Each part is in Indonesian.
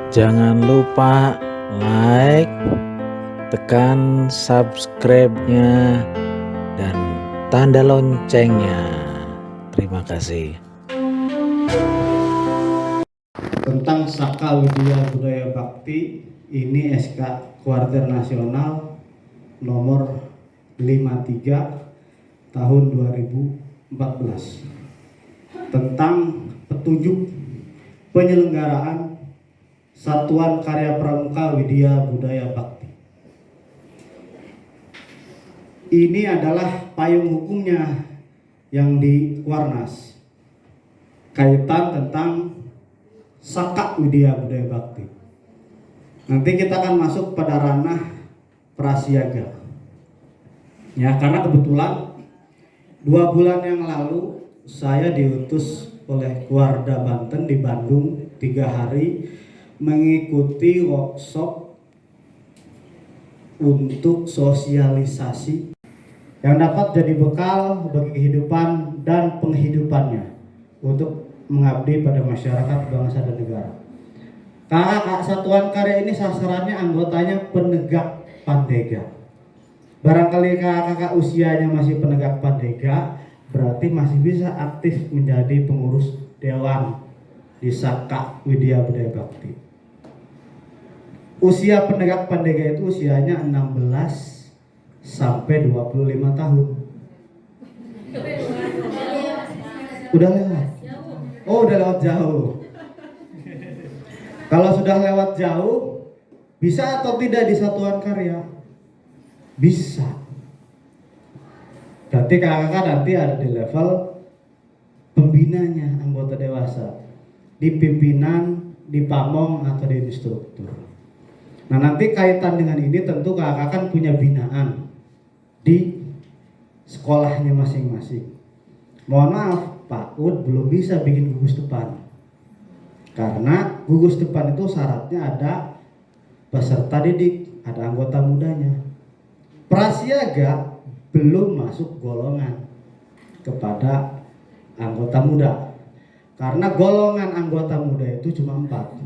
Jangan lupa like, tekan subscribe-nya, dan tanda loncengnya. Terima kasih. Tentang Saka Widya Budaya Bakti, ini SK Kuartir Nasional nomor 53 tahun 2014 tentang petunjuk penyelenggaraan Satuan Karya Pramuka Widya Budaya Bakti. Ini adalah payung hukumnya yang di Kuarnas, kaitan tentang Saka Widya Budaya Bakti. Nanti kita akan masuk pada ranah prasiaga. Ya, karena kebetulan 2 bulan yang lalu saya diutus oleh Kuarda Banten di Bandung 3 hari mengikuti workshop untuk sosialisasi yang dapat jadi bekal bagi kehidupan dan penghidupannya untuk mengabdi pada masyarakat, bangsa, dan negara. Kakak Satuan Karya ini sasarannya anggotanya penegak Pandega. Barangkali kakak usianya masih penegak Pandega, berarti masih bisa aktif menjadi pengurus dewan di Saka Widya Budaya Bakti. Usia penegak Pandega itu usianya 16 sampai 25 tahun. Udah lewat. Oh, udah lewat jauh. Kalau sudah lewat jauh, bisa atau tidak di Satuan Karya? Bisa. Berarti kakak nanti ada di level pembinanya, anggota dewasa, di pimpinan, di pamong, atau di instruktur. Nah, nanti kaitan dengan ini tentu kakak kan punya binaan di sekolahnya masing-masing. Mohon maaf, Pak Ud belum bisa bikin gugus depan, karena gugus depan itu syaratnya ada peserta didik, ada anggota mudanya. Prasiaga belum masuk golongan kepada anggota muda, karena golongan anggota muda itu cuma 4.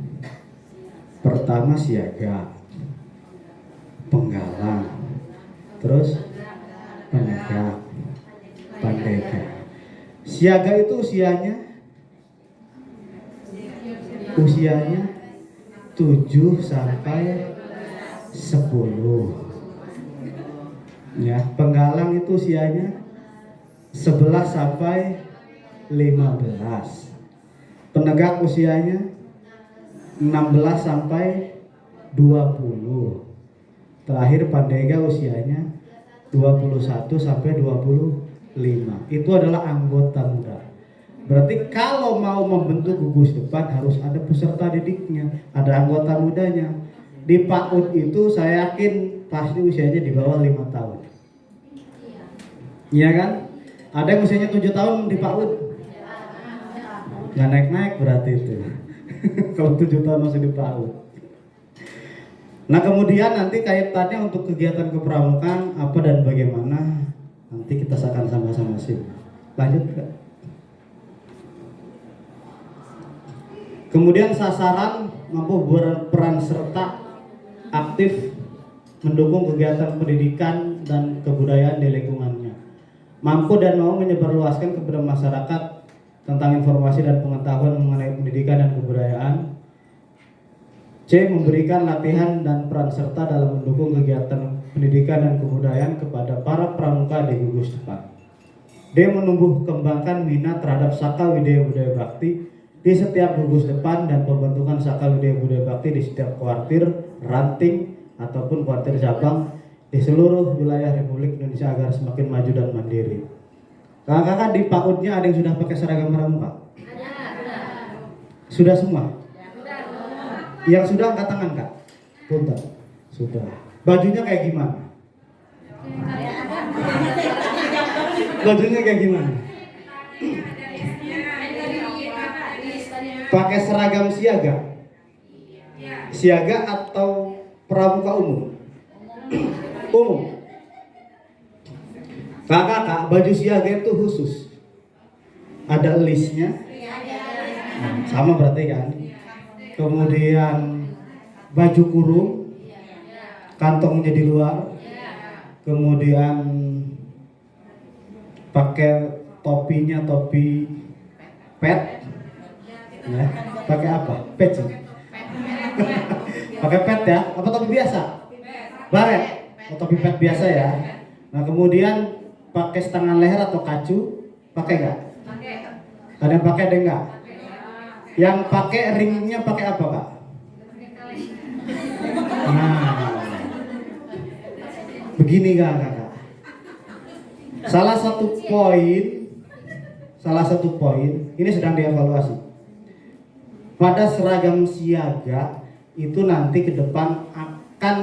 Pertama siaga, penggalang, terus penegak, pandega. Siaga itu usianya 7 sampai 10. Ya, penggalang itu usianya 11 sampai 15. Penegak usianya 16 sampai 20. Terakhir pandega usianya 21 sampai 25. Itu adalah anggota muda. Berarti kalau mau membentuk gugus depan harus ada peserta didiknya, ada anggota mudanya. Di PAUD itu saya yakin pasti usianya di bawah 5 tahun. Iya kan? Ada yang usianya 7 tahun di PAUD? Nggak naik-naik berarti itu. Kalau 7 tahun masih di PAUD. Nah, kemudian nanti kaitannya untuk kegiatan kepramukaan apa dan bagaimana, nanti kita akan sama-sama simak. Lanjut Kak. Kemudian sasaran mampu berperan serta aktif mendukung kegiatan pendidikan dan kebudayaan di lingkungannya. Mampu dan mau menyebarluaskan kepada masyarakat tentang informasi dan pengetahuan mengenai pendidikan dan kebudayaan. C. Memberikan latihan dan peran serta dalam mendukung kegiatan pendidikan dan kebudayaan kepada para pramuka di gugus depan. D. Menumbuh kembangkan minat terhadap Saka Widya Budaya Bakti di setiap gugus depan dan pembentukan Saka Widya Budaya Bakti di setiap kuartir, ranting, ataupun kuartir cabang di seluruh wilayah Republik Indonesia agar semakin maju dan mandiri. Kakak-kakak di PAUD-nya ada yang sudah pakai seragam pramuka? Sudah semua? Yang sudah angkat tangan Kak? Punten. Sudah. Bajunya kayak gimana? Bajunya kayak gimana? Pakai seragam siaga? Siaga atau pramuka umum? Umum. Kakak, baju siaga itu khusus. Ada listnya? Sama berarti kan? Kemudian baju kurung, kantongnya di luar, kemudian pakai topinya topi pet, ya. Pakai apa? Pet sih. Pakai pet ya? Apa topi biasa? Baret. Oh, topi pet biasa ya. Nah kemudian pakai setengah leher atau kacu, pakai nggak? Ada yang pakai, ada yang nggak? Yang pakai ringnya pakai apa kak? Nah, begini kakak. Salah satu poin ini sedang dievaluasi. Pada seragam siaga itu nanti ke depan akan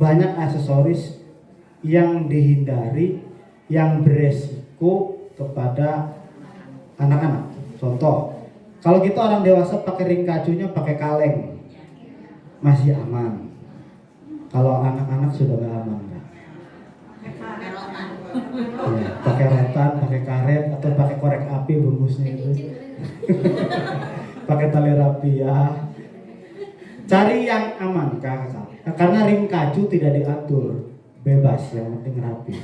banyak aksesoris yang dihindari yang beresiko kepada anak-anak. Contoh, kalau kita orang dewasa pakai ring kacunya pakai kaleng masih aman. Kalau anak-anak sudah nggak aman, Kak. Ya, pakai rotan, pakai karet, atau pakai korek api bungkusnya itu. Pakai tali rapi ya. Cari yang aman, Kak. Karena ring kacu tidak diatur, bebas, yang penting rapi.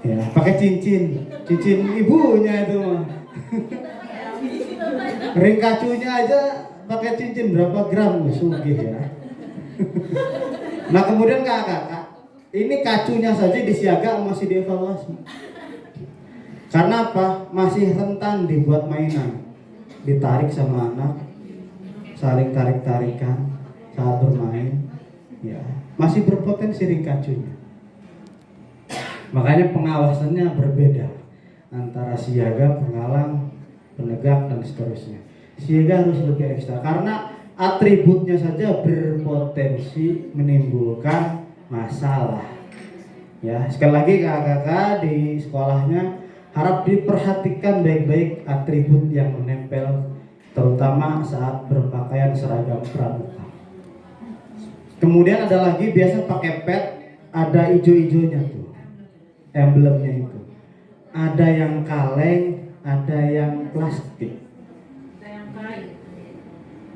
Ya, pakai cincin ibunya itu mah. Ring kacunya aja pakai cincin berapa gram, sugih ya. Nah kemudian kakak, ini kacunya saja disiaga masih dievaluasi. Karena apa? Masih rentan dibuat mainan, ditarik sama anak, saling tarik-tarikan saat bermain, ya masih berpotensi ring kacunya. Makanya pengawasannya berbeda antara siaga, penghalang, penegak dan seterusnya. Siaga harus lebih ekstra karena atributnya saja berpotensi menimbulkan masalah. Ya, sekali lagi kakak-kakak di sekolahnya harap diperhatikan baik-baik atribut yang menempel, terutama saat berpakaian seragam pramuka. Kemudian ada lagi biasa pakai pet, ada ijo-ijonya tuh, emblemnya itu. Ada yang kaleng, ada yang plastik.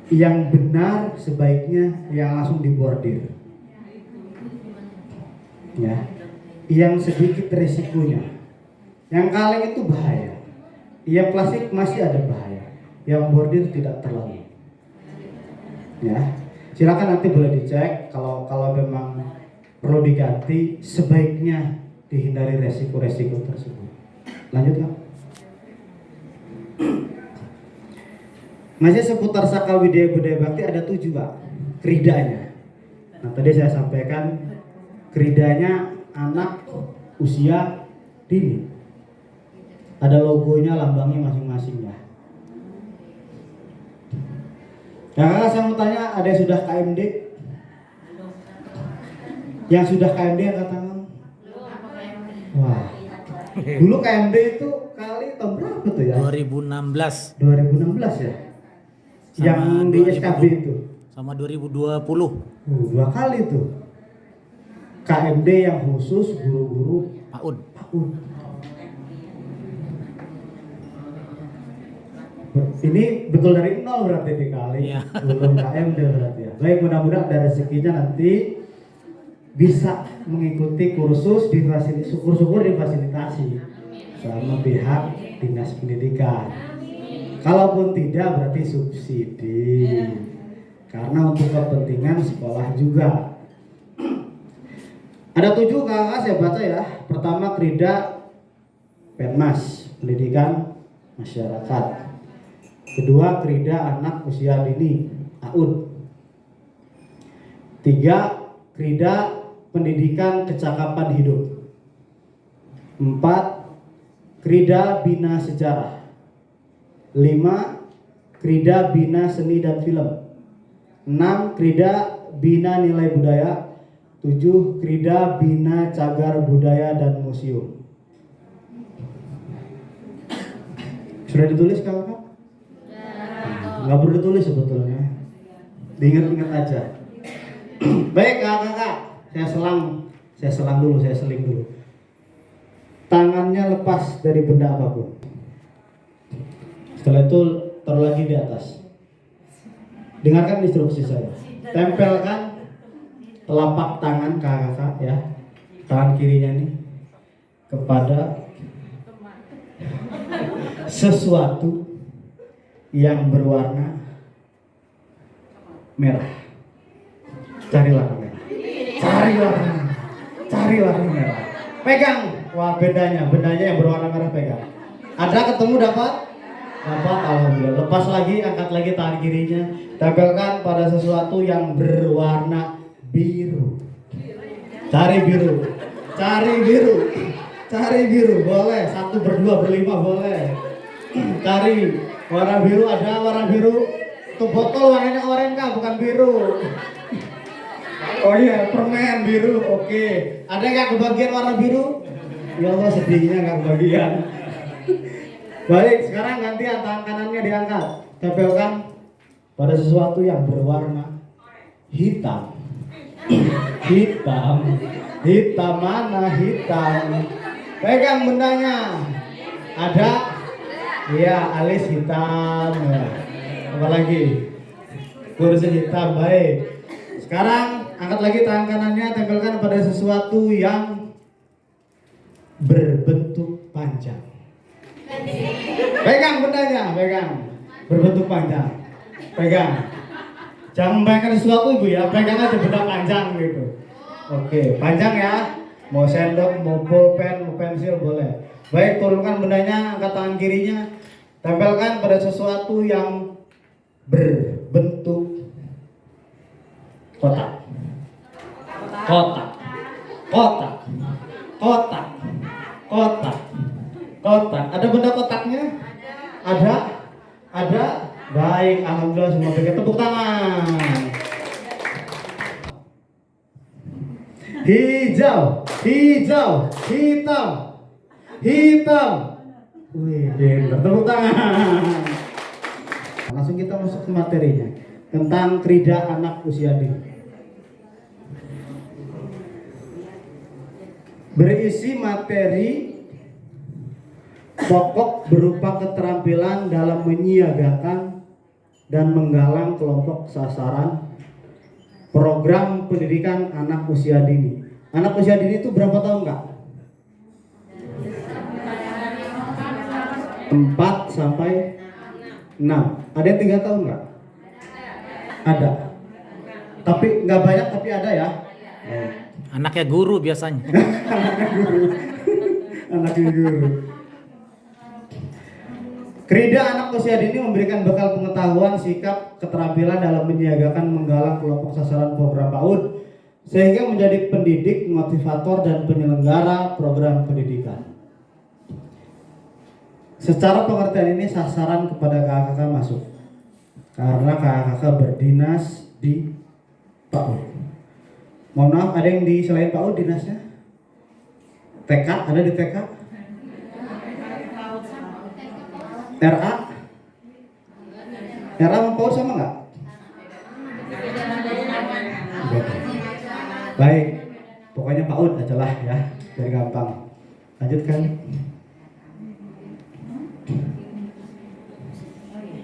Yang benar sebaiknya yang langsung dibordir. Ya, yang sedikit resikonya. Yang kaleng itu bahaya. Yang plastik masih ada bahaya. Yang bordir tidak terlalu. Ya, silakan nanti boleh dicek kalau memang perlu diganti, sebaiknya dihindari resiko-resiko tersebut. Lanjut Kak. Masih seputar Saka Widya Budaya Bakti ada 7 Pak, kridanya. Nah tadi saya sampaikan kridanya anak usia dini. Ada logonya, lambangnya masing-masing ya. Nah saya mau tanya, ada yang sudah KMD? Yang sudah KMD angkat tangan? Wah, dulu KMD itu kali tahun berapa tuh ya? 2016. 2016 ya? Sama Yang di SKB itu? Sama 2020. 2 kali tuh. KMD yang khusus guru-guru PAUD. Ini betul dari nol berarti dikali. Iya. Belum KMD berarti ya. Baik, mudah-mudahan ada rezekinya nanti bisa mengikuti kursus di syukur-syukur difasilitasi sama pihak dinas pendidikan. Kalaupun tidak berarti subsidi. Karena untuk kepentingan sekolah juga. Ada 7 kakak saya baca ya. Pertama Krida Penmas, Pendidikan Masyarakat. Kedua Krida Anak Usia Dini, AUD. 3 Krida Pendidikan Kecakapan Hidup. 4 Krida Bina Sejarah. 5 Krida Bina Seni dan Film. 6 Krida Bina Nilai Budaya. 7 Krida Bina Cagar Budaya dan Museum. Sudah ditulis kakak? Nggak perlu ditulis sebetulnya, diingat-ingat aja. Baik kakak, saya selang dulu, saya seling dulu. Tangannya lepas dari benda apapun. Setelah itu taruh lagi di atas. Dengarkan instruksi saya. Tempelkan telapak tangan kakak ya, tangan kirinya nih kepada sesuatu yang berwarna merah. Cari warna merah. Cari warna merah. Pegang. Wah, bendanya yang berwarna merah pegang. Ada ketemu dapat? Dapat, alhamdulillah. Lepas lagi, angkat lagi tangan kirinya. Tempelkan pada sesuatu yang berwarna biru. Cari biru, boleh. 1, berdua, berlima boleh. Cari warna biru, ada warna biru. Tuh botol warnanya oranye kah? Bukan biru. Oh iya, permen biru. Oke. Ada nggak kebagian warna biru? Ya Allah, sedihnya nggak kebagian. Baik, sekarang gantian, tangan kanannya diangkat. Tempelkan pada sesuatu yang berwarna hitam. Hitam mana hitam? Pegang bendanya. Ada? Iya, alis hitam. Ya. Apa lagi? Kursi hitam. Baik. Sekarang angkat lagi tangan kanannya, tempelkan pada sesuatu yang berbentuk panjang. Pegang bendanya, berbentuk panjang. Pegang. Jangan membayangkan sesuatu ibu ya, pegang aja benda panjang gitu. Oke, panjang ya. Mau sendok, mau pulpen, mau pensil boleh. Baik, turunkan bendanya, angkat tangan kirinya, tempelkan pada sesuatu yang berbentuk kotak. Ada benda kotaknya? Ada. Baik, alhamdulillah semua berikan tepuk tangan. Hijau, hitam. Wih, bener. Tepuk tangan. Langsung kita masuk ke materinya tentang krida anak usia dini. Berisi materi pokok berupa keterampilan dalam menyiagakan dan menggalang kelompok sasaran program pendidikan anak usia dini. Anak usia dini itu berapa tahun kak? 4 sampai 6. Ada yang 3 tahun nggak? Ada. Tapi nggak banyak, tapi ada ya. Anaknya guru biasanya. Anaknya guru. Krida anak usia dini memberikan bekal pengetahuan, sikap, keterampilan dalam menyiagakan menggalang kelompok sasaran program PAUD sehingga menjadi pendidik, motivator, dan penyelenggara program pendidikan. Secara pengertian ini sasaran kepada kakak-kakak masuk karena kakak-kakak berdinas di PAUD. Mohon maaf, ada yang di selain PAUD dinasnya? TK, ada di TK? RA? RA sama PAUD sama nggak? Baik, pokoknya PAUD aja lah ya, biar gampang. Lanjutkan.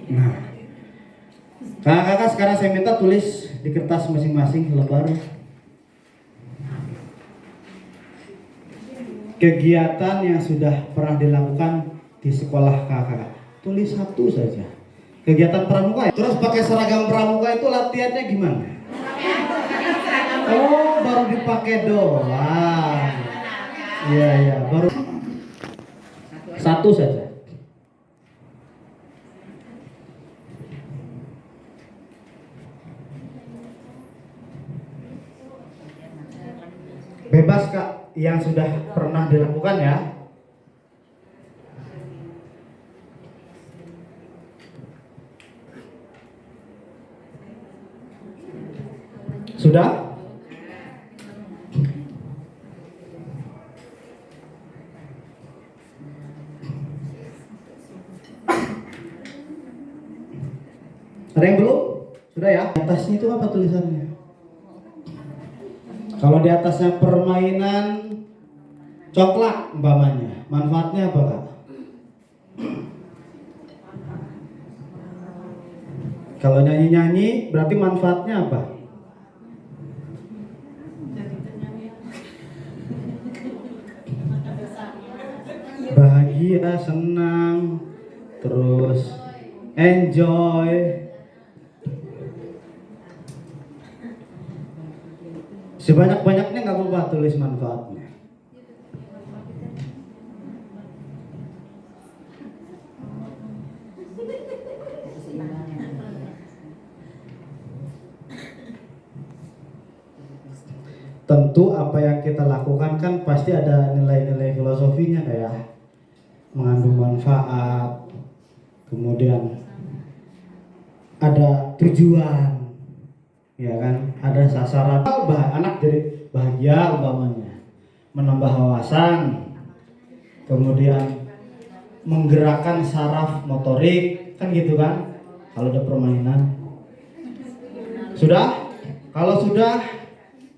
Nah, kakak-kakak sekarang saya minta tulis di kertas masing-masing lembar kegiatan yang sudah pernah dilakukan di sekolah kakak. Tulis 1 saja. Kegiatan pramuka. Terus pakai seragam pramuka itu latihannya gimana? Oh, baru dipakai doang. Iya, baru 1 saja. Bebas kak, yang sudah pernah dilakukan ya. Sudah? Ada yang belum? Sudah ya? Di atasnya itu apa tulisannya? Kalau di atasnya permainan coklat umpamanya, manfaatnya apa kak? Kalau nyanyi-nyanyi berarti manfaatnya apa? Bahagia, senang, terus enjoy. Sebanyak-banyaknya nggak apa-apa tulis manfaatnya. Tentu apa yang kita lakukan kan pasti ada nilai-nilai filosofinya, kayak mengandung manfaat, kemudian ada tujuan, ya kan, ada sasaran. Anak jadi bahagia umpamanya, menambah wawasan, kemudian menggerakkan saraf motorik, kan gitu kan, kalau ada permainan. Sudah? Kalau sudah,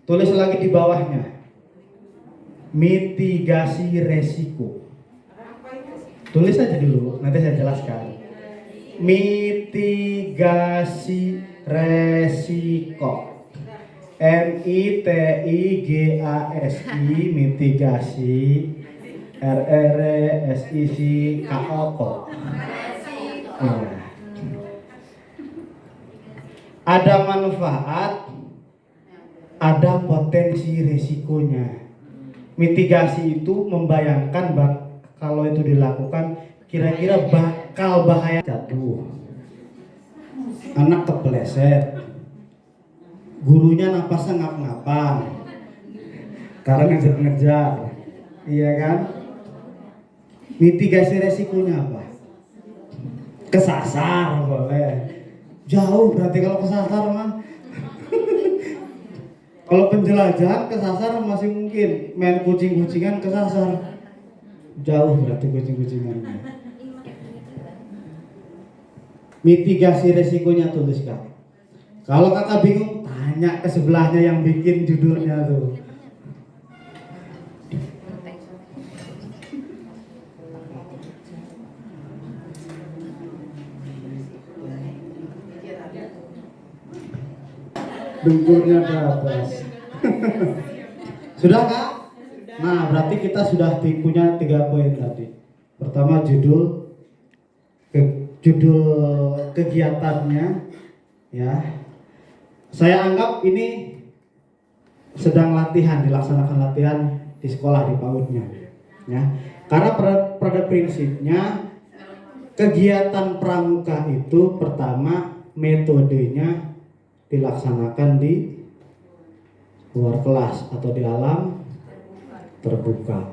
tulis lagi di bawahnya, mitigasi resiko. Tulis aja dulu, nanti saya jelaskan. Mitigasi resiko. MITIGASI, mitigasi. RRSICKO. Ada manfaat, ada potensi resikonya. Mitigasi itu membayangkan kalau itu dilakukan kira-kira bakal bahaya. Jatuh, anak kepleset, gurunya napasnya ngap-ngapan karena ngejar-ngejar, iya kan? Mitigasi resikonya apa? Kesasar boleh, jauh berarti kalau kesasar mah. Kalau penjelajahan kesasar masih mungkin, main kucing-kucingan kesasar, jauh berarti kucing-kucingannya. Mitigasi resikonya tuliskan. Kalau kakak bingung, tanya ke sebelahnya yang bikin judulnya tuh. Dengkulnya bebas. Sudah kak? Nah berarti kita sudah punya 3 poin tadi. Pertama judul kegiatannya, ya. Saya anggap ini sedang dilaksanakan latihan di sekolah di PAUD-nya, ya. Karena pada prinsipnya kegiatan pramuka itu pertama metodenya dilaksanakan di luar kelas atau di alam terbuka.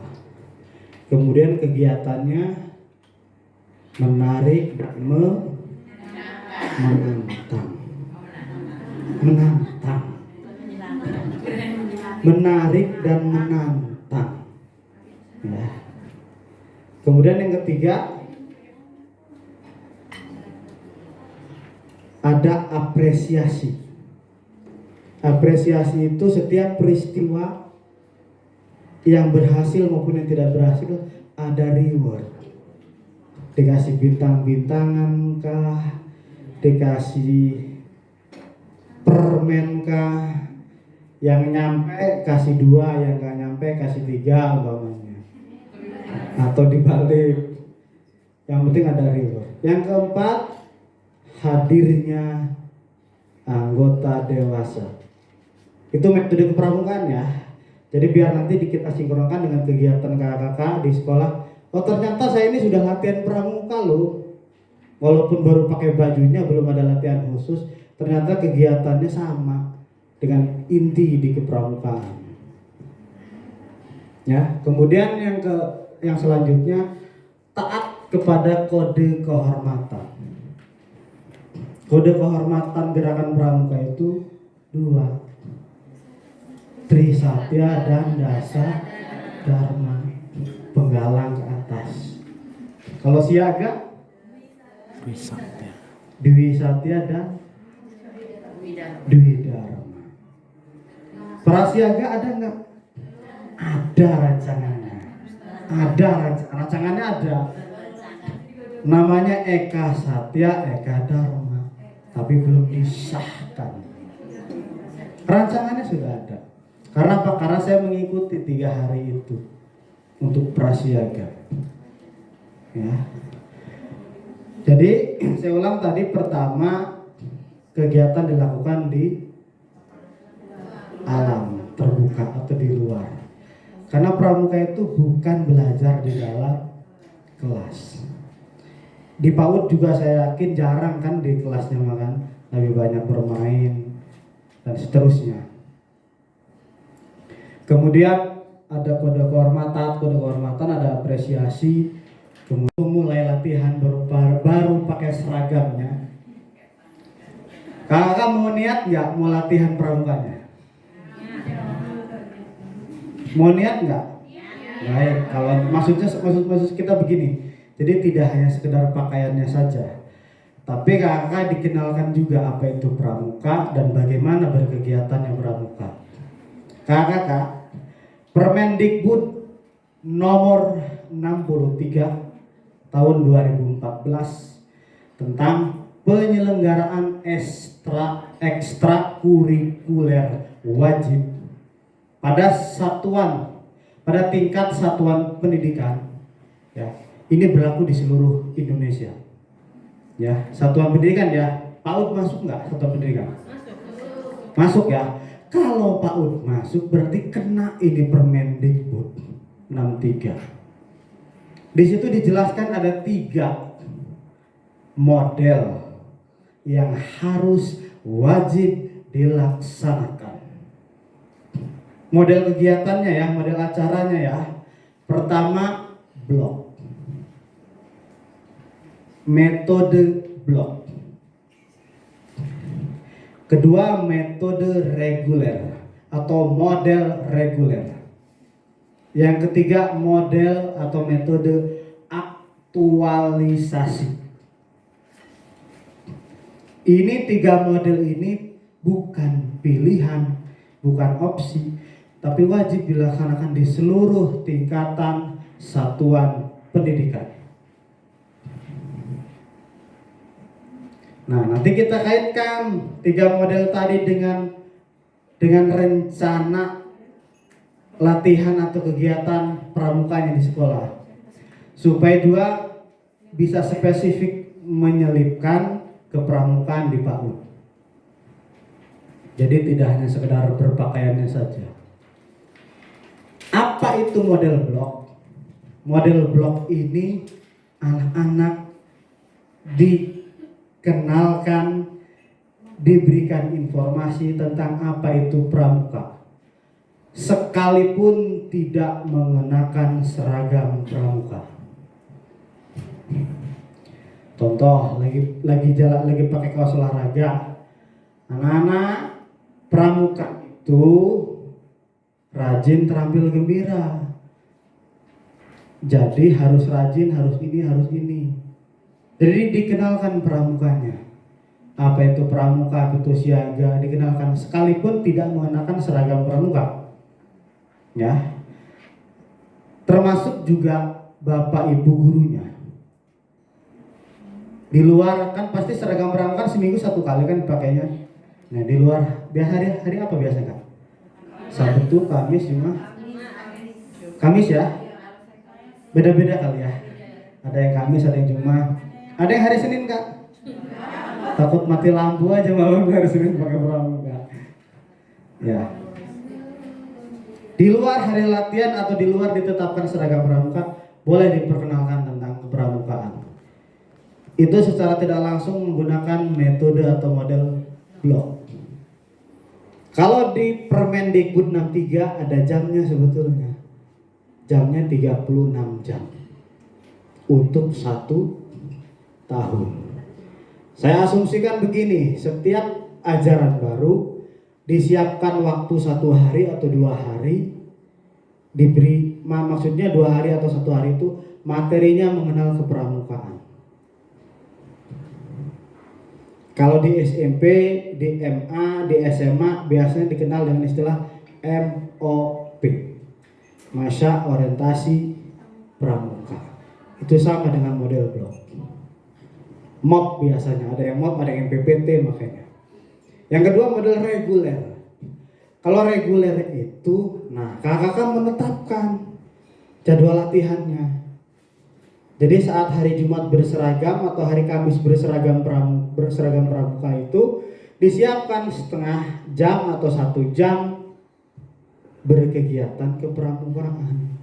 Kemudian kegiatannya menarik, menantang, menarik dan menantang, ya. Kemudian yang ketiga ada apresiasi. Apresiasi itu setiap peristiwa yang berhasil maupun yang tidak berhasil ada reward. Dikasih bintang-bintangan kah, dikasih permen kah, yang nyampe kasih 2, yang gak nyampe kasih 3 umpamanya, atau dibalik. Yang penting ada reward. Yang keempat, hadirnya anggota dewasa. Itu metode kepramukaan, ya. Jadi biar nanti kita sinkronkan dengan kegiatan kakak-kakak di sekolah. Oh ternyata saya ini sudah latihan pramuka loh. Walaupun baru pakai bajunya, belum ada latihan khusus, ternyata kegiatannya sama dengan inti di kepramukaan. Ya, kemudian yang selanjutnya taat kepada kode kehormatan. Kode kehormatan gerakan pramuka itu 2. Trisatya dan Dasa Dharma, penggalang ke atas. Kalau siaga Dwi Satya dan Dwi Dharma. Prasiaga ada enggak? Ada rancangannya. Rancangannya ada. Namanya Eka Satya, Eka Dharma. Tapi tapi belum disahkan. Rancangannya sudah ada. Karena apa? Karena saya mengikuti 3 hari itu untuk prasiaga. Ya. Jadi saya ulang tadi, pertama kegiatan dilakukan di alam terbuka atau di luar. Karena pramuka itu bukan belajar di dalam kelas. Di PAUD juga saya yakin jarang kan di kelasnya makan, lebih banyak bermain dan seterusnya. Kemudian ada kode kehormatan, ada apresiasi. Kemudian mulai latihan baru pakai seragamnya. Kakak mau niat nggak mau latihan pramukanya? Mau niat nggak? Baik, kalau maksud kita begini. Jadi tidak hanya sekedar pakaiannya saja, tapi kakak dikenalkan juga apa itu pramuka dan bagaimana berkegiatan yang pramuka. Kakak, Permendikbud nomor 63 tahun 2014 tentang penyelenggaraan ekstrakurikuler wajib pada tingkat satuan pendidikan, ya, ini berlaku di seluruh Indonesia. Ya, satuan pendidikan ya. PAUD masuk nggak satuan pendidikan? Masuk ya. Kalau PAUD masuk berarti kena ini Permendikbud 63. Di situ dijelaskan ada 3 model yang harus wajib dilaksanakan. Model kegiatannya ya, model acaranya ya. Pertama, blok. Metode blok. Kedua, metode reguler atau model reguler. Yang ketiga, model atau metode aktualisasi. Ini 3 model ini bukan pilihan, bukan opsi, tapi wajib dilaksanakan di seluruh tingkatan satuan pendidikan. Nah, nanti kita kaitkan 3 model tadi dengan rencana latihan atau kegiatan pramukanya di sekolah, supaya 2 bisa spesifik menyelipkan kepramukaan di PAUD. Jadi tidak hanya sekedar berpakaiannya saja. Apa itu model blok? Model blok ini anak-anak dikenalkan, diberikan informasi tentang apa itu pramuka, sekalipun tidak mengenakan seragam pramuka. Contoh, lagi pakai kaos olahraga, anak-anak pramuka itu rajin terampil gembira. Jadi harus rajin, harus ini. Jadi dikenalkan pramukanya. Apa itu pramuka, apa itu siaga, dikenalkan sekalipun tidak mengenakan seragam pramuka. Ya. Termasuk juga bapak ibu gurunya. Di luar kan pasti seragam pramuka seminggu 1 kali kan dipakainya. Nah, di luar biasa hari apa biasa kan? Sabtu, Kamis, Jumat. Kamis ya? Beda-beda kali ya. Ada yang Kamis, ada yang Jumat. Ada yang hari Senin Kak? Takut mati lampu aja malam hari Senin pakai pramuka. Ya. Di luar hari latihan atau di luar ditetapkan seragam pramuka, boleh diperkenalkan tentang kepramukaan. Itu secara tidak langsung menggunakan metode atau model blok. Kalau di Permendikbud 63 ada jamnya sebetulnya. Jamnya 36 jam untuk 1 tahun. Saya asumsikan begini, setiap ajaran baru disiapkan waktu 1 hari atau 2 hari, diberi maksudnya 2 hari atau 1 hari itu materinya mengenal kepramukaan. Kalau di SMP, di MA, di SMA biasanya dikenal dengan istilah MOP, masa orientasi pramuka. Itu sama dengan model blok. MOP biasanya, ada yang MOP, ada yang PPT makanya. Yang kedua model reguler. Kalau reguler itu, nah kakak menetapkan jadwal latihannya. Jadi saat hari Jumat berseragam atau hari Kamis berseragam pramuka itu disiapkan setengah jam atau 1 jam berkegiatan kepramukaan.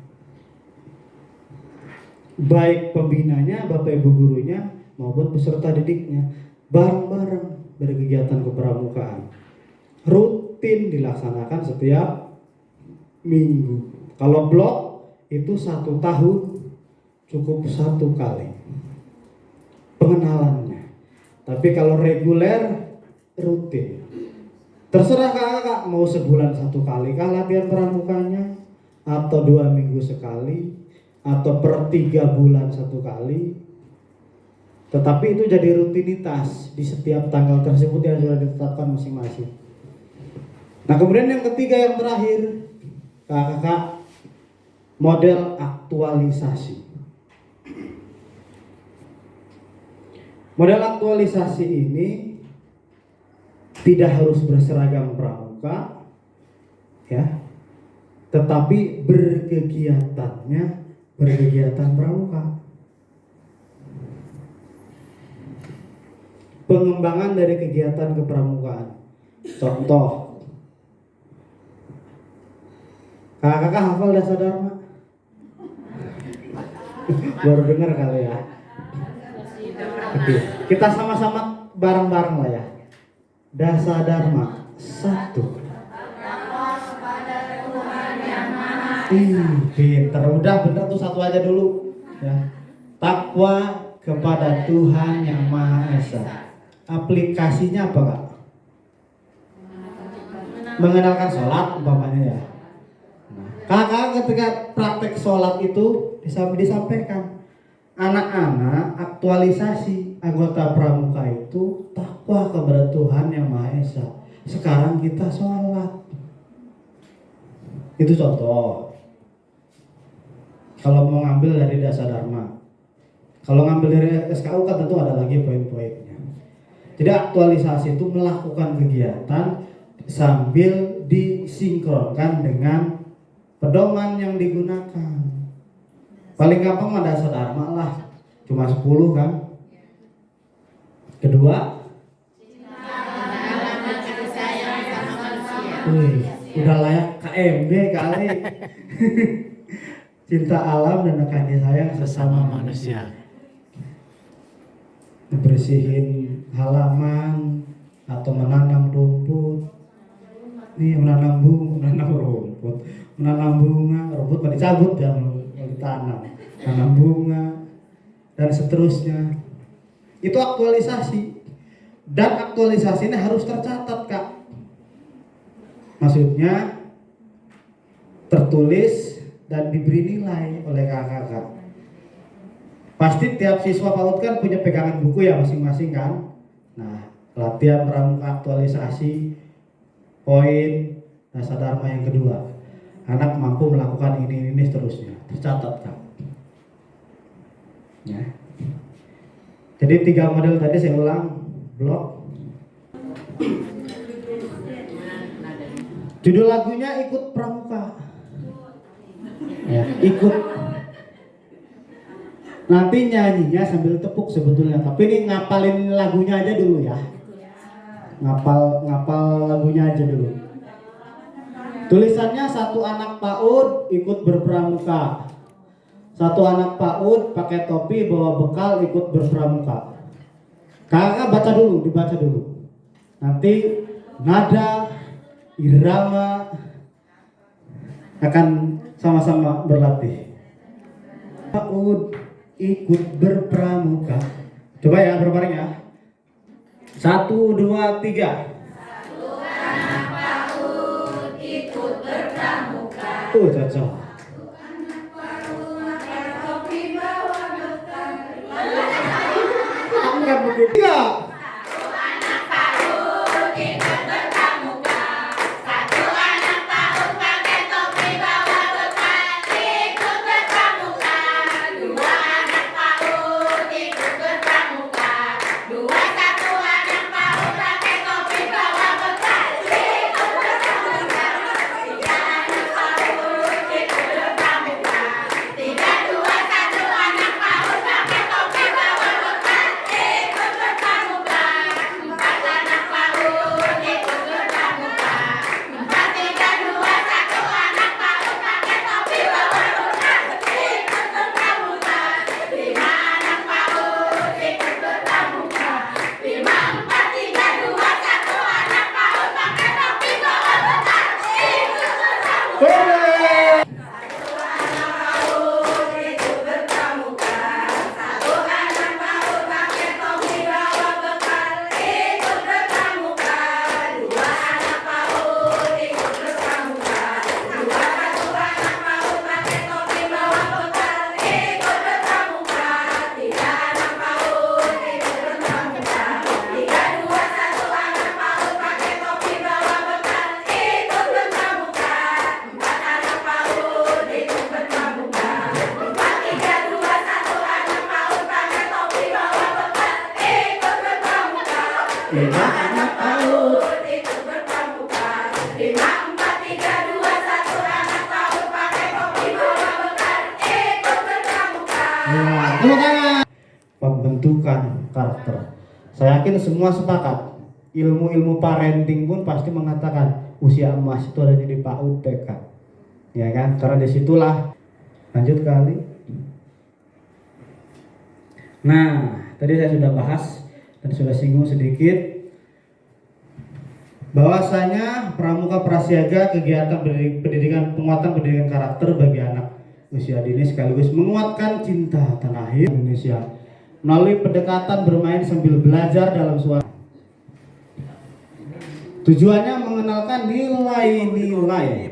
Baik pembinanya, bapak ibu gurunya maupun peserta didiknya bareng-bareng berkegiatan kepramukaan. Rutin dilaksanakan setiap minggu. Kalau blok itu 1 tahun cukup 1 kali pengenalannya. Tapi kalau reguler rutin. Terserah kakak mau sebulan 1 kali kah latihan pramukanya, atau 2 minggu sekali, atau per 3 bulan 1 kali. Tetapi itu jadi rutinitas di setiap tanggal tersebut yang sudah ditetapkan masing-masing. Nah kemudian yang ketiga yang terakhir, kakak model aktualisasi. Model aktualisasi ini tidak harus berseragam pramuka, ya, tetapi berkegiatannya berkegiatan pramuka. Pengembangan dari kegiatan kepramukaan. Contoh, kakak hafal Dasa Dharma? Baru dengar kali ya. Oke, kita sama-sama bareng-bareng lah ya. Dasa Dharma 1. Pinter, udah bener tuh 1 aja dulu ya. Takwa kepada Tuhan yang Maha Esa. Aplikasinya apa kak? Mengenalkan sholat umpamanya ya. Kakak ketika praktek sholat itu disampaikan, anak-anak aktualisasi anggota pramuka itu takwa kepada Tuhan yang Maha Esa. Sekarang kita sholat. Itu contoh. Kalau mau ngambil dari Dasa Dharma. Kalau ngambil dari SKU kan tentu ada lagi poin-poinnya. Jadi aktualisasi itu melakukan kegiatan sambil disinkronkan dengan pedoman yang digunakan. Paling gampang mah Dasa Dharma lah, cuma 10 kan. Kedua, udah layak KMB kali. Cinta alam dan kasih sayang sesama manusia. Bersihin halaman atau menanam rumput. Nih menanam rumput, menanam bunga, rumput pada dicabut ya, ditanam, tanam bunga dan seterusnya. Itu aktualisasi. Dan aktualisasi ini harus tercatat kak. Maksudnya tertulis dan diberi nilai oleh kakak. Pasti tiap siswa PAUD kan punya pegangan buku ya masing-masing kan. Nah, latihan pramuka aktualisasi poin Dasa Dharma yang kedua. Anak mampu melakukan ini seterusnya. Tercatat kan. Ya. Jadi 3 model tadi saya ulang. Blok. Judul lagunya ikut pramuka. Ya, ikut. Nanti nyanyinya sambil tepuk sebetulnya, tapi ini ngapalin lagunya aja dulu ya. Ngapal lagunya aja dulu. Tulisannya 1 anak PAUD ikut berpramuka. 1 anak PAUD pakai topi bawa bekal ikut berpramuka. Kakak dibaca dulu. Nanti nada, irama akan sama-sama berlatih. PAUD ikut berpramuka. Coba ya berbareng ya. 1, 2, 3. 1 anak PAUD ikut berpramuka. Cocok. 1 anak PAUD pakai topi bawa bekal. Enggak begitu. 3. 1 anak PAUD ikut berpramuka. 1 anak PAUD pakai topi bawa bekal ikut berpramuka. 2 anak PAUD ikut berpramuka. Lima anak PAUD. Itu berpramuka. 5, 4, 3, 2, 1 anak PAUD pakai topi bawa bekal ikut berpramuka. Nah, tepuk tangan. Pembentukan karakter. Saya yakin semua sepakat. Ilmu-ilmu parenting pun pasti mengatakan usia emas itu ada di PAUD TK. Ya kan? Karena disitulah. Lanjut kali. Nah, tadi saya sudah bahas dan sudah singgung sedikit bahwasanya Pramuka Prasiaga kegiatan pendidikan penguatan pendidikan karakter bagi anak usia dini sekaligus menguatkan cinta tanah air Indonesia melalui pendekatan bermain sambil belajar dalam suasana. Tujuannya mengenalkan nilai-nilai.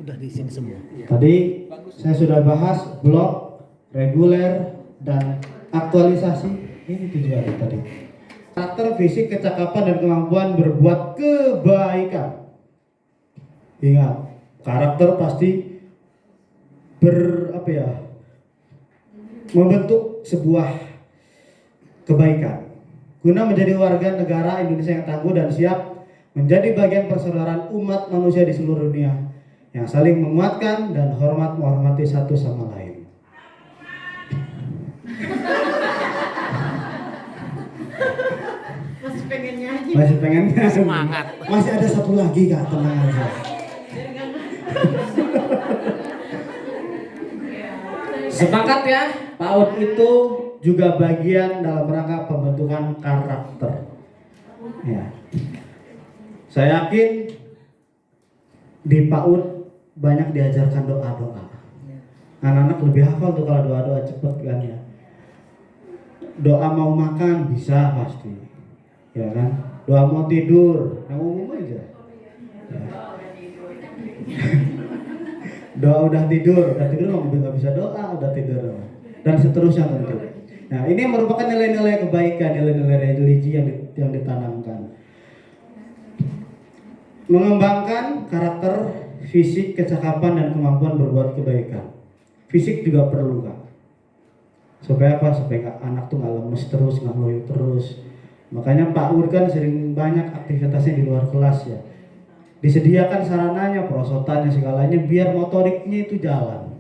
Udah di sini semua. Tadi saya sudah bahas blok, reguler, dan aktualisasi. Ini tujuannya tadi. Karakter, fisik, kecakapan, dan kemampuan berbuat kebaikan. Ingat, karakter pasti membentuk sebuah kebaikan guna menjadi warga negara Indonesia yang tangguh dan siap menjadi bagian persaudaraan umat manusia di seluruh dunia yang saling menguatkan dan hormat menghormati satu sama lain. Masih pengen Semangat. Masih ada satu lagi Kak, tenang aja. Sepakat ya, PAUD itu juga bagian dalam rangka pembentukan karakter. Ya. Saya yakin di PAUD banyak diajarkan doa-doa. Anak-anak lebih hafal tuh kalau doa-doa cepet kan ya. Doa mau makan bisa pasti, ya kan? Doa mau tidur, yang umum aja. Ya. Doa udah tidur nggak bisa doa udah tidur dan seterusnya tentu. Nah ini merupakan nilai-nilai kebaikan, nilai-nilai religi yang ditanamkan. Mengembangkan karakter, fisik, kecakapan, dan kemampuan berbuat kebaikan. Fisik juga perlu Kak. Supaya apa? Supaya anak tuh nggak lemes terus, nggak loyo terus. Makanya PAUD kan sering banyak aktivitasnya di luar kelas ya. Disediakan sarananya, perosotannya, segalanya biar motoriknya itu jalan.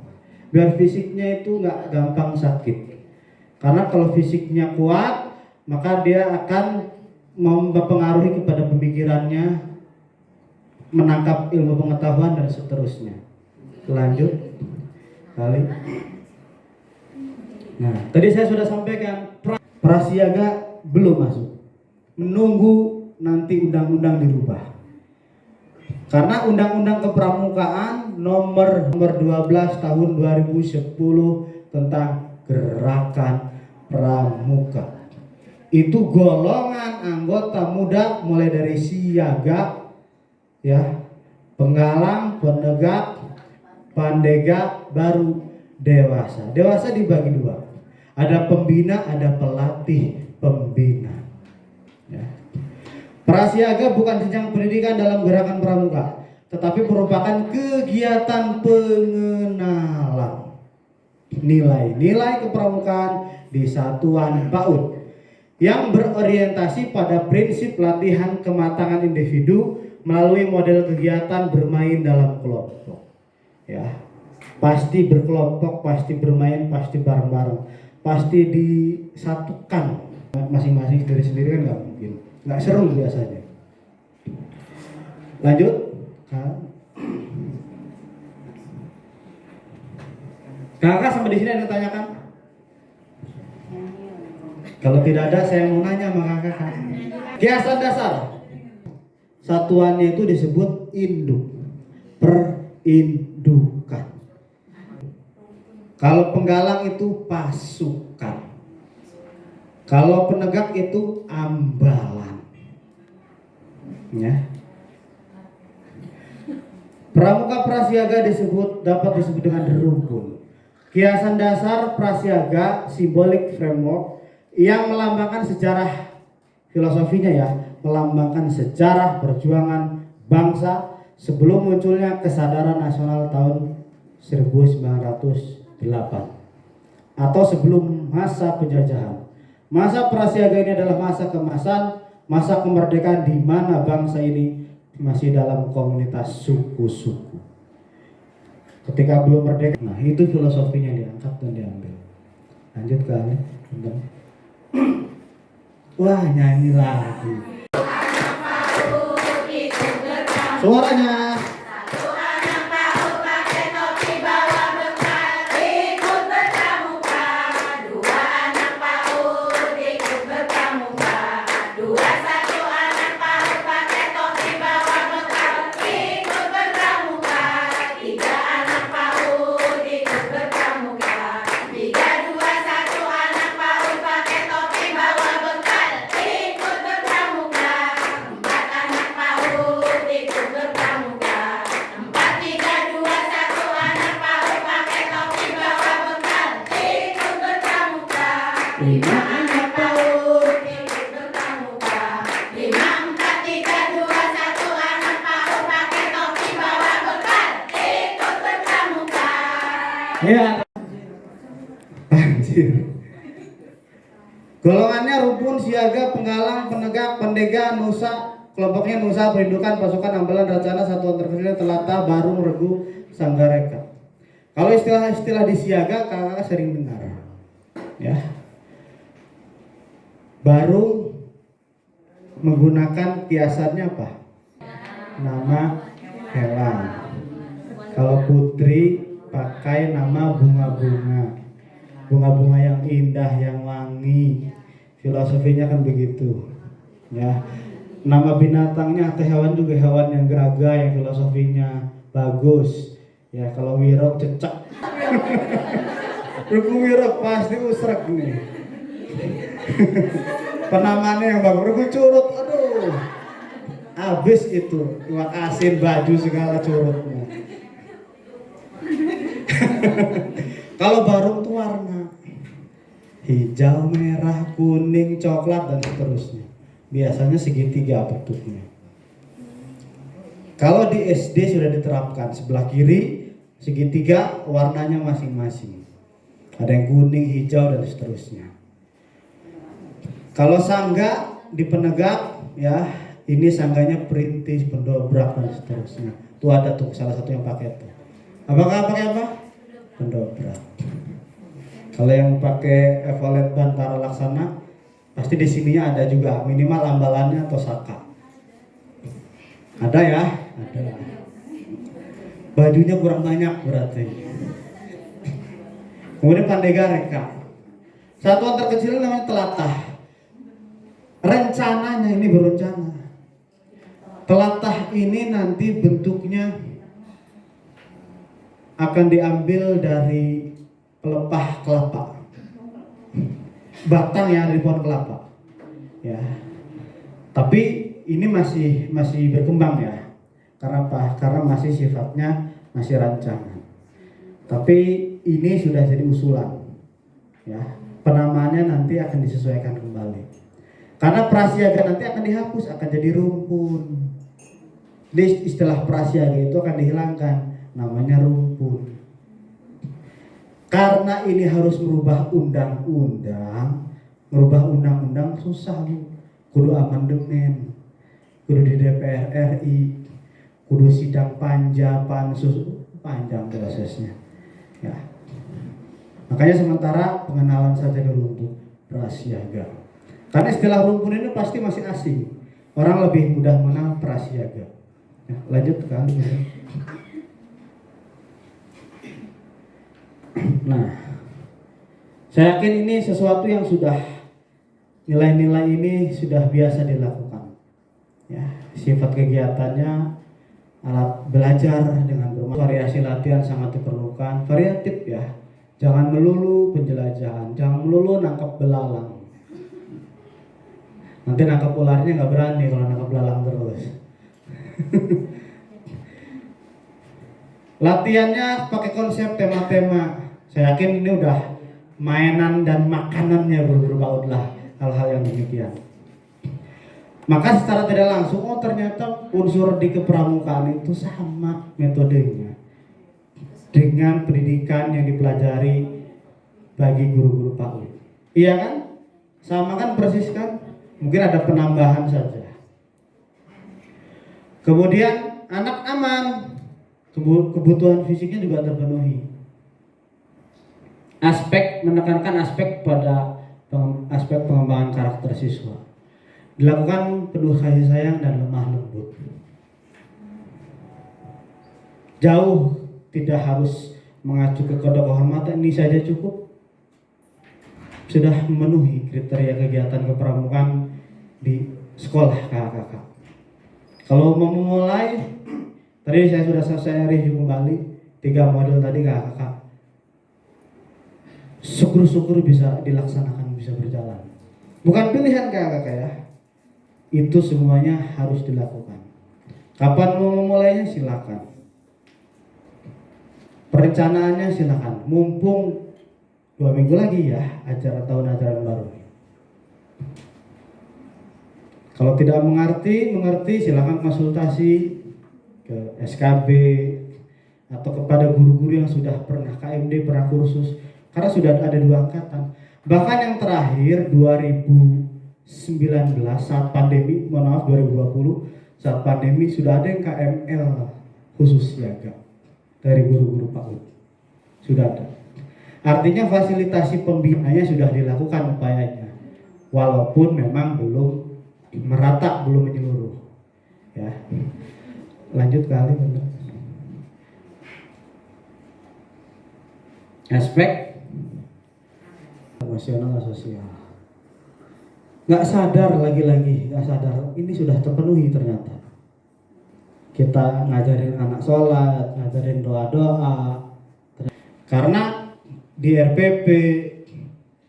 Biar fisiknya itu nggak gampang sakit. Karena kalau fisiknya kuat, maka dia akan mempengaruhi kepada pemikirannya, menangkap ilmu pengetahuan dan seterusnya. Lanjut kali. Nah, tadi saya sudah sampaikan Prasiaga belum masuk. Menunggu nanti undang-undang dirubah. Karena Undang-Undang Kepramukaan nomor 12 tahun 2010 tentang gerakan pramuka. Itu golongan anggota muda mulai dari siaga ya, penggalang, penegak, pandega, baru dewasa. Dewasa dibagi dua. Ada pembina, ada pelatih pembina. Ya. Prasiaga bukan jenjang pendidikan dalam gerakan pramuka, tetapi merupakan kegiatan pengenalan nilai-nilai kepramukaan di satuan PAUD yang berorientasi pada prinsip latihan kematangan individu melalui model kegiatan bermain dalam kelompok. Ya, pasti berkelompok, pasti bermain, pasti bareng-bareng, pasti disatukan. Masing-masing sendiri-sendiri kan nggak mungkin, nggak seru biasanya. Lanjut. Kakak sampai di sini ada yang tanyakan? Kalau tidak ada, saya mau nanya sama kakak. Kiasan dasar satuannya itu disebut induk, perindukan. Kalau penggalang itu pasukan. Kalau penegak itu ambalan. Ya. Pramuka Prasiaga dapat disebut dengan rumpun. Kiasan dasar Prasiaga symbolic framework yang melambangkan sejarah filosofinya ya, melambangkan sejarah perjuangan bangsa sebelum munculnya kesadaran nasional tahun 1908 atau sebelum masa penjajahan. Masa Prasiaga ini adalah masa kemasan, masa kemerdekaan di mana bangsa ini masih dalam komunitas suku-suku. Ketika belum merdeka, nah itu filosofinya diangkat dan diambil. Lanjut kali, wah nyanyi lagi. Suaranya. Ya, anjir. Golongannya rumpun, siaga, penggalang, penegak, pendega, nusa. Kelompoknya nusa, perindukan, pasukan, ambalan, rencana, satuan terkecil, telata, barung, regu, sanggareka. Kalau istilah-istilah di siaga, kakak sering dengar. Ya. Barung menggunakan kiasannya apa? Nama hewan. Kalau putri pakai nama bunga-bunga yang indah, yang wangi. Filosofinya kan begitu, ya. Nama binatangnya atau hewan juga hewan yang geraga, yang filosofinya bagus, ya. Kalau wirok cecak, ruku wirok pasti usrek nih. Penamaannya yang bagus, ruku curut, aduh, habis itu, iwak asin, baju segala curutnya. Kalau barung tuh warna hijau, merah, kuning, coklat dan seterusnya. Biasanya segitiga bentuknya. Kalau di SD sudah diterapkan sebelah kiri segitiga warnanya masing-masing. Ada yang kuning, hijau dan seterusnya. Kalau sangga di penegak, ya ini sangganya perintis, pendobrak dan seterusnya. Tuh ada tuh salah satu yang pakai itu. Apakah pakai apa? Pendobrak. Kalau yang pakai evalet bantara laksana, pasti di sininya ada juga minimal ambalannya atau saka. Ada ya? Ada. Bajunya kurang banyak berarti. Kemudian pandega reka. Satuan terkecil namanya telatah. Rencananya ini berencana. Telatah ini nanti bentuknya akan diambil dari pelepah kelapa, batang yang ada di pohon kelapa, ya. Tapi ini masih berkembang ya. Karena apa? Karena masih sifatnya masih rancangan. Tapi ini sudah jadi usulan, ya. Penamaannya nanti akan disesuaikan kembali. Karena prasiaga nanti akan dihapus, akan jadi rumpun. Di istilah prasiaga itu akan dihilangkan, namanya rumpun. Karena ini harus merubah undang-undang susah Bu. Kudu amandemen, kudu di DPR RI, kudu sidang panja, pansus, panjang prosesnya. Ya. Makanya sementara pengenalan saja dulu untuk prasiaga. Karena istilah rumpun ini pasti masih asing. Orang lebih mudah mengenal prasiaga. Ya, lanjut kali ya. Nah, saya yakin ini sesuatu yang sudah nilai-nilai ini sudah biasa dilakukan. Ya, sifat kegiatannya alat belajar dengan variasi latihan sangat diperlukan, variatif ya. Jangan melulu penjelajahan, jangan melulu nangkap belalang. Nanti nangkap ularnya nggak berani kalau nangkap belalang terus. Latihannya pakai konsep tema-tema. Saya yakin ini udah mainan dan makanannya berbautlah hal-hal yang demikian. Maka secara tidak langsung, oh ternyata unsur di kepramukaan itu sama metodenya dengan pendidikan yang dipelajari bagi guru-guru PAUD. Iya kan? Sama kan, persis kan? Mungkin ada penambahan saja. Kemudian anak aman, kebutuhan fisiknya juga terpenuhi. Menekankan aspek pada aspek pengembangan karakter siswa. Dilakukan penuh kasih sayang dan lemah lembut. Jauh tidak harus mengacu ke kode kehormatan, ini saja cukup. Sudah memenuhi kriteria kegiatan kepramukaan di sekolah kakak-kakak. Kalau mau memulai, tadi saya review kembali 3 model tadi kakak-kakak. Syukur-syukur bisa dilaksanakan, bisa berjalan. Bukan pilihan kakak-kakak ya. Itu semuanya harus dilakukan. Kapan mau memulainya silakan. Perencanaannya silakan. Mumpung 2 minggu lagi ya tahun ajaran baru. Kalau tidak mengerti silakan konsultasi ke SKB atau kepada guru-guru yang sudah pernah KMD, pernah kursus. Karena sudah ada 2 angkatan. Bahkan yang terakhir 2019 saat pandemi, 2020 saat pandemi sudah ada yang KML khusus siaga dari guru-guru PAUD. Sudah ada. Artinya fasilitasi pembinanya sudah dilakukan upayanya. Walaupun memang belum merata, belum menyeluruh. Ya. Lanjut kali benar. Aspek emosional sosial. Nggak sadar lagi-lagi, nggak sadar. Ini sudah terpenuhi ternyata. Kita ngajarin anak sholat, ngajarin doa-doa. Karena di RPP,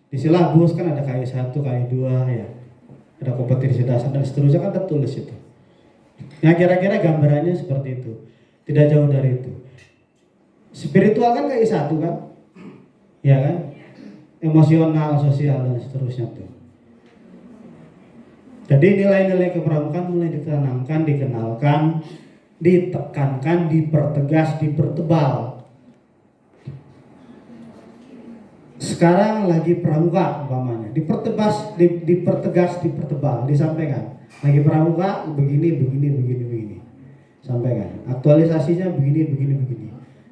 di silabus kan ada KI 1, KI 2 ya. Ada kompetensi dasar dan seterusnya kan tertulis itu. Yang kira-kira gambarannya seperti itu. Tidak jauh dari itu. Spiritual kan KI 1 kan? Ya kan? Emosional, sosial dan seterusnya tuh. Jadi nilai-nilai kepramukaan mulai ditanamkan, dikenalkan, ditekankan, dipertegas, dipertebal. Sekarang lagi pramuka umpamanya, dipertegas, dipertebal, disampaikan. Lagi pramuka begini. Sampaikan. Aktualisasinya begini.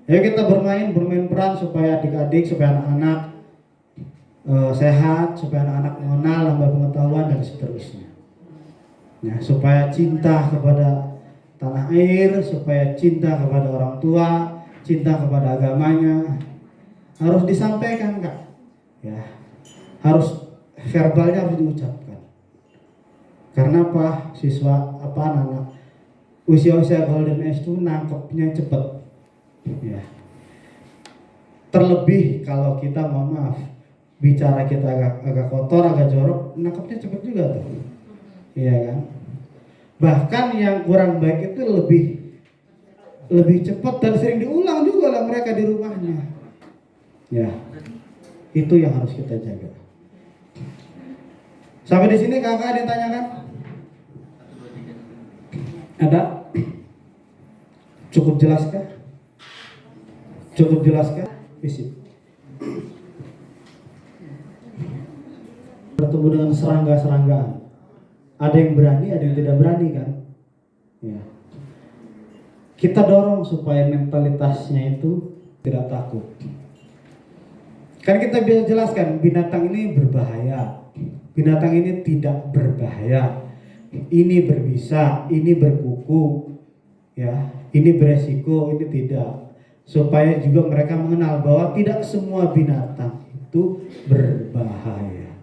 Ayo kita bermain peran supaya adik-adik, supaya anak-anak sehat, supaya anak-anak mengenal, nambah pengetahuan dan seterusnya. Ya, supaya cinta kepada tanah air, supaya cinta kepada orang tua, cinta kepada agamanya harus disampaikan Kak. Ya, harus verbalnya harus diucapkan. Karena apa? Siswa anak usia-usia golden age itu nangkepnya cepat. Ya. Terlebih kalau kita mohon maaf bicara kita agak kotor, agak jorok, nangkepnya cepat juga tuh. Iya kan? Bahkan yang kurang baik itu lebih cepat dan sering diulang juga lah mereka di rumahnya. Ya. Itu yang harus kita jaga. Sampai di sini kakak ada yang tanyakan? Ada? Cukup jelaskah? Fisik. Bertemu dengan serangga-seranggaan. Ada yang berani, ada yang tidak berani kan? Ya. Kita dorong supaya mentalitasnya itu tidak takut. Kan kita bisa jelaskan binatang ini berbahaya, binatang ini tidak berbahaya, ini berbisa, ini berkuku, ya, ini beresiko, ini tidak. Supaya juga mereka mengenal bahwa tidak semua binatang itu berbahaya.